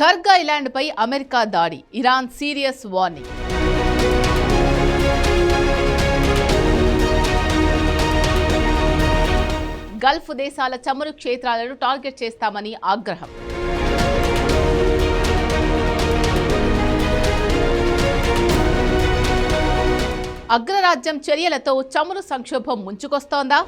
కర్గ్ ఐలాండ్పై America దాడి, Iran serious warning. Gulf దేశాల చమురు క్షేత్రాలను టార్గెట్ చేస్తామని ఆగ్రహం. అగ్రరాజ్యం చర్యలతో చమురు సంక్షోభం ముంచుకొస్తోందా?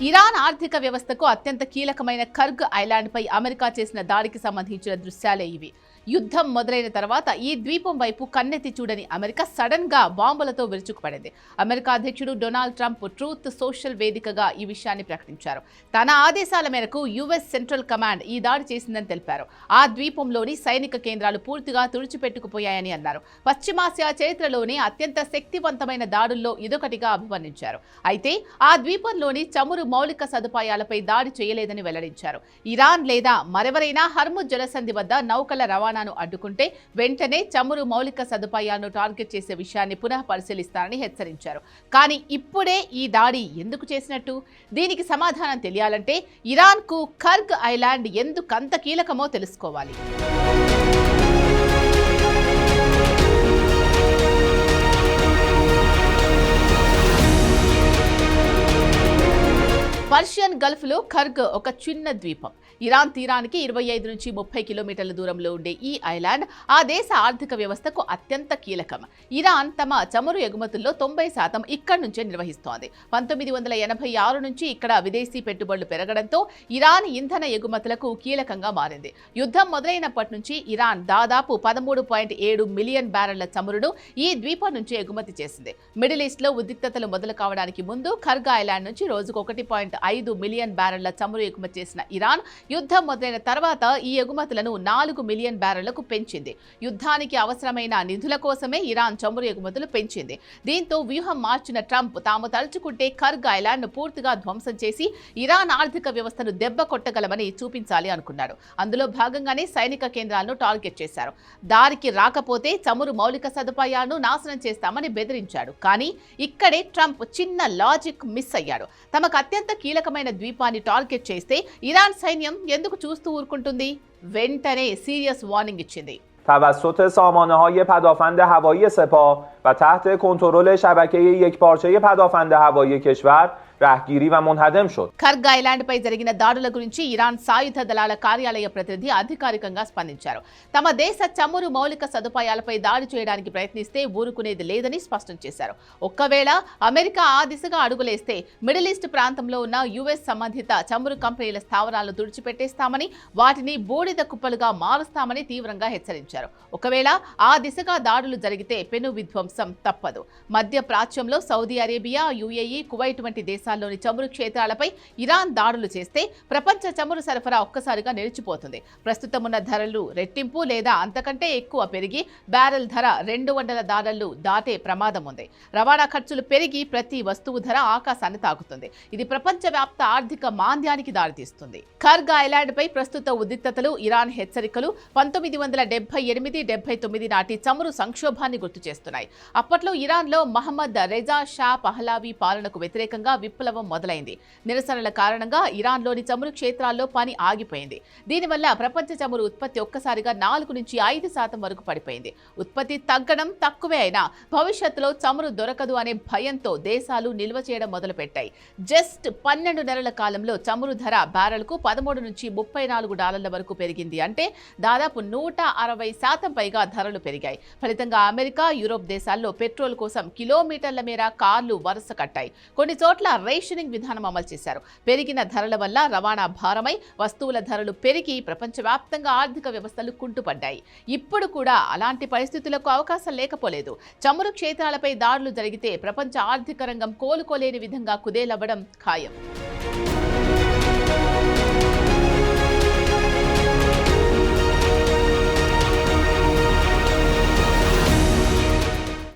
ఇరాన్ ఆర్థిక వ్యవస్థకు అత్యంత కీలకమైన కర్గ్ ఐలాండ్పై అమెరికా చేసిన దాడికి సంబంధించిన దృశ్యాలే ఇవి. యుద్ధం మొదలైన తర్వాత ఈ ద్వీపం వైపు కన్నెత్తి చూడని అమెరికా సడన్ గా బాంబులతో విరుచుకుపడింది. అమెరికా అధ్యక్షుడు డొనాల్డ్ ట్రంప్ ట్రూత్ సోషల్ వేదికగా ఈ విషయాన్ని ప్రకటించారు. తన ఆదేశాల మేరకు యుఎస్ సెంట్రల్ కమాండ్ ఈ దాడి చేసిందని తెలిపారు. ఆ ద్వీపంలోని సైనిక కేంద్రాలు పూర్తిగా తుడిచిపెట్టుకుపోయాయని అన్నారు. పశ్చిమాసియా చరిత్రలోని అత్యంత శక్తివంతమైన దాడుల్లో ఇదొకటిగా అభివర్ణించారు. అయితే ఆ ద్వీపంలోని చమురు మౌలిక సదుపాయాలపై దాడి చేయలేదని వెల్లడించారు. ఇరాన్ లేదా మరెవరైనా హర్ముజ్ జలసంధి వద్ద నౌకల రవాణాను అడ్డుకుంటే వెంటనే చమురు మౌలిక సదుపాయాలను టార్గెట్ చేసే విషయాన్ని పునః పరిశీలిస్తారని హెచ్చరించారు. కానీ ఇప్పుడే ఈ దాడి ఎందుకు చేసినట్టు? దీనికి సమాధానం తెలియాలంటే ఇరాన్కు కర్గ్ ఐలాండ్ ఎందుకంత కీలకమో తెలుసుకోవాలి. పర్షియన్ గల్ఫ్ లో కర్గ్ ఒక చిన్న ద్వీపం. ఇరాన్ తీరానికి 25 నుంచి 30 కిలోమీటర్ల దూరంలో ఉండే ఈ ఐలాండ్ ఆ దేశ ఆర్థిక వ్యవస్థకు అత్యంత కీలకం. ఇరాన్ తమ చమురు ఎగుమతుల్లో 90% ఇక్కడి నుంచే నిర్వహిస్తోంది. 1986 నుంచి ఇక్కడ విదేశీ పెట్టుబడులు పెరగడంతో ఇరాన్ ఇంధన ఎగుమతులకు కీలకంగా మారింది. యుద్ధం మొదలైనప్పటి నుంచి ఇరాన్ దాదాపు 13.7 మిలియన్ బ్యారెళ్ల చమురును ఈ ద్వీపం నుంచి ఎగుమతి చేసింది. మిడిల్ ఈస్ట్ లో ఉద్రిక్తతలు మొదలు కావడానికి ముందు కర్గ్ ఐలాండ్ నుంచి రోజుకు 1.5 మిలియన్ బ్యారెళ్ల చమురు ఎగుమతి చేసిన ఇరాన్ యుద్ధం మొదలైన తర్వాత ఈ ఎగుమతులను 4 మిలియన్ బ్యారెళ్లకు పెంచింది. యుద్ధానికి అవసరమైన నిధుల కోసమే ఇరాన్ చమురు ఎగుమతులు పెంచింది. దీంతో వ్యూహం మార్చిన ట్రంప్ తాము తలుచుకుంటే కర్గ్ ఐలాండ్ పూర్తిగా ధ్వంసం చేసి ఇరాన్ ఆర్థిక వ్యవస్థను దెబ్బ కొట్టగలమని చూపించాలి అనుకున్నాడు. అందులో భాగంగానే సైనిక కేంద్రాలను టార్గెట్ చేశారు. దారికి రాకపోతే చమురు మౌలిక సదుపాయాలను నాశనం చేస్తామని బెదిరించాడు. కానీ ఇక్కడే ట్రంప్ చిన్న లాజిక్ మిస్ అయ్యాడు. తమకు అత్యంత కీలకమైన ద్వీపాన్ని టార్గెట్ చేస్తే ఇరాన్ సైన్యం ఎందుకు చూస్తూ ఊరుకుంటుంది? వెంటనే సీరియస్ వార్నింగ్ ఇచ్చింది. توسط سامانه‌های پدافند هوایی سپاه و تحت کنترل شبکه یکپارچه پدافند هوایی کشور రాహ్గిరి వ మున్హదం షోద్. కర్గ్ ఐలాండ్ పై జరిగిన దాడుల గురించి ఇరాన్ సాయుధ దళాల కార్యాలయ ప్రతినిధి అధికారికంగా స్పందించారు. తమ దేశ చమురు మౌలిక సదుపాయాలపై దాడి చేయడానికి ప్రయత్నిస్తే ఊరుకునేది లేదని స్పష్టం చేశారు. ఒక్కవేళ అమెరికా ఆ దిశగా అడుగులేస్తే మిడిల్ ఈస్ట్ ప్రాంతంలో ఉన్న యుఎస్ సంబంధిత చమురు కంపెనీల స్థావరాలను తుడిచిపెట్టేస్తామని, వాటిని బూడిద కుప్పలుగా మారుస్తామని తీవ్రంగా హెచ్చరించారు. ఒకవేళ ఆ దిశగా దాడులు జరిగితే పెను విధ్వంసం తప్పదు. మధ్య ప్రాచ్యంలో సౌదీ అరేబియా, యుఏఈ, కువైట్ వంటి దేశాల్లోని చమురు క్షేత్రాలపై ఇరాన్ దాడులు చేస్తే ప్రపంచ చమురు సరఫరా ఒక్కసారిగా నిలిచిపోతుంది. ప్రస్తుతం ఉన్న ధరలు రెట్టింపు లేదా అంతకంటే ఎక్కువ పెరిగి బ్యారెల్ ధర $200 దాటే ప్రమాదం ఉంది. రవాణా ఖర్చులు పెరిగి ప్రతి వస్తువు ధర ఆకాశాన్ని తాకుతుంది. ఇది ప్రపంచవ్యాప్త ఆర్థిక మాంద్యానికి దారితీస్తుంది. కర్గ్ ఐలాండ్ పై ప్రస్తుత ఉద్రిక్తతలు, ఇరాన్ హెచ్చరికలు 1978-79 నాటి చమురు సంక్షోభాన్ని గుర్తు చేస్తున్నాయి. అప్పట్లో ఇరాన్లో మహమ్మద్ రెజా షా పహలావి పాలనకు వ్యతిరేకంగా విప్లవం మొదలైంది. నిరసనల కారణంగా ఇరాన్లోని చమురు క్షేత్రాల్లో పని ఆగిపోయింది. దీనివల్ల ప్రపంచ చమురు ఉత్పత్తి ఒక్కసారిగా 4 నుంచి 5% వరకు పడిపోయింది. ఉత్పత్తి తగ్గడం తక్కువే అయినా భవిష్యత్తులో చమురు దొరకదు అనే భయంతో దేశాలు నిల్వ చేయడం మొదలుపెట్టాయి. జస్ట్ 12 నెలల కాలంలో చమురు ధర బ్యారెల్కు $13 నుంచి $34 వరకు పెరిగింది. అంటే దాదాపు 160% పైగా ధరలు పెరిగాయి. ఫలితంగా అమెరికా, యూరోప్ దేశాల్లో పెట్రోల్ కోసం కిలోమీటర్ల మేర కార్లు వరుస కట్టాయి. కొన్ని చోట్ల రేషనింగ్ విధానం అమలు చేశారు. పెరిగిన ధరల వల్ల రవాణా భారమై వస్తువుల ధరలు పెరిగి ప్రపంచవ్యాప్తంగా ఆర్థిక వ్యవస్థలు కుంటుపడ్డాయి. ఇప్పుడు కూడా అలాంటి పరిస్థితులకు అవకాశం లేకపోలేదు. చమురు క్షేత్రాలపై దాడులు జరిగితే ప్రపంచ ఆర్థిక రంగం కోలుకోలేని విధంగా కుదేలవ్వడం ఖాయం.